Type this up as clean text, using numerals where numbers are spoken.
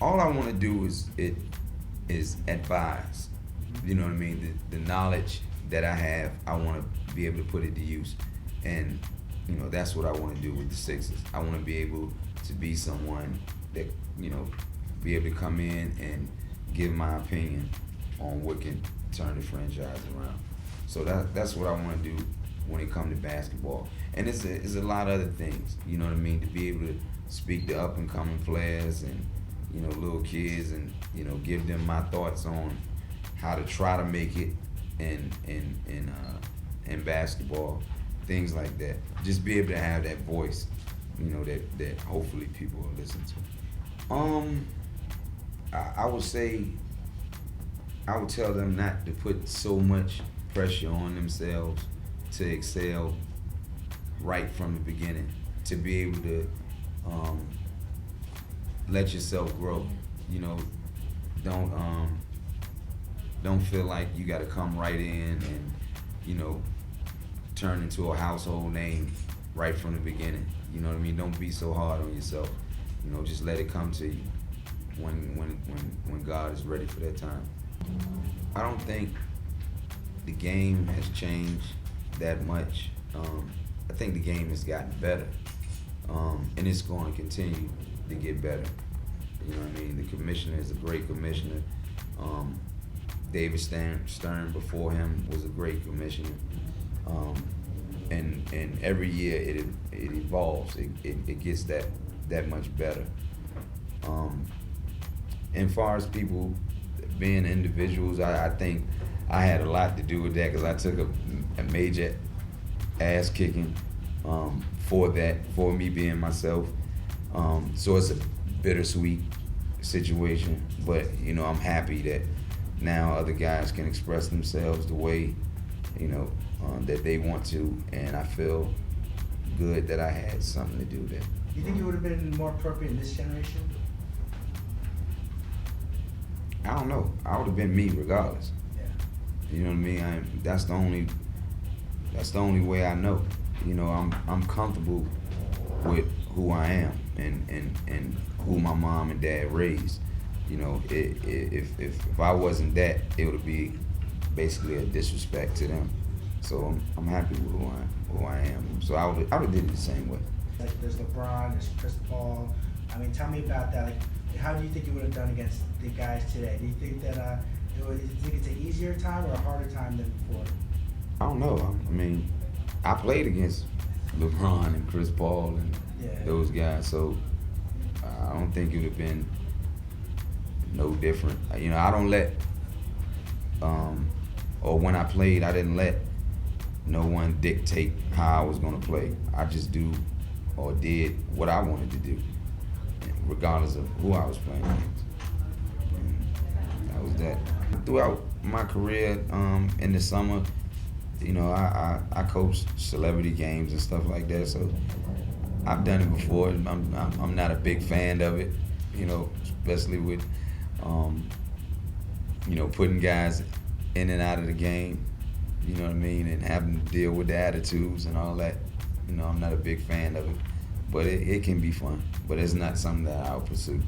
all I want to do is advise. You know what I mean? The knowledge that I have, I want to be able to put it to use, and that's what I want to do with the Sixers. I want to be able to be someone that be able to come in and give my opinion on what can turn the franchise around. So that's what I want to do when it comes to basketball. And it's a lot of other things, you know what I mean, to be able to speak to up and coming players and little kids, and give them my thoughts on how to try to make it in basketball, things like that. Just be able to have that voice, that hopefully people will listen to. I would say, I would tell them not to put so much pressure on themselves to excel right from the beginning, to be able to let yourself grow. Don't feel like you got to come right in and turn into a household name right from the beginning. You know what I mean? Don't be so hard on yourself. Just let it come to you when God is ready for that time. I don't think the game has changed that much. I think the game has gotten better, and it's going to continue to get better. You know what I mean? The commissioner is a great commissioner. David Stern before him was a great commissioner. And every year it evolves. It gets that much better. And far as people being individuals, I think I had a lot to do with that, because I took a major ass kicking for me being myself. So it's a bittersweet situation, but I'm happy that now other guys can express themselves the way that they want to, and I feel good that I had something to do there. You think it would have been more appropriate in this generation? I don't know. I would have been me regardless. Yeah. You know what I mean? That's the only way I know. I'm comfortable with who I am and who my mom and dad raised. If I wasn't that, it would be basically a disrespect to them. So I'm happy with who I am. So I would have did it the same way. Like there's LeBron, there's Chris Paul. I mean, tell me about that. Like, how do you think you would have done against the guys today? Do you think that do you think it's an easier time or a harder time than before? I don't know. I mean, I played against LeBron and Chris Paul and those guys, so I don't think it would have been no different. I don't let, or when I played, I didn't let no one dictate how I was going to play. I just do or did what I wanted to do, regardless of who I was playing against. And that was that. Throughout my career, in the summer, I coached celebrity games and stuff like that, so I've done it before. I'm not a big fan of it, especially with putting guys in and out of the game, you know what I mean, and having to deal with the attitudes and all that. I'm not a big fan of it, but it can be fun, but it's not something that I'll pursue.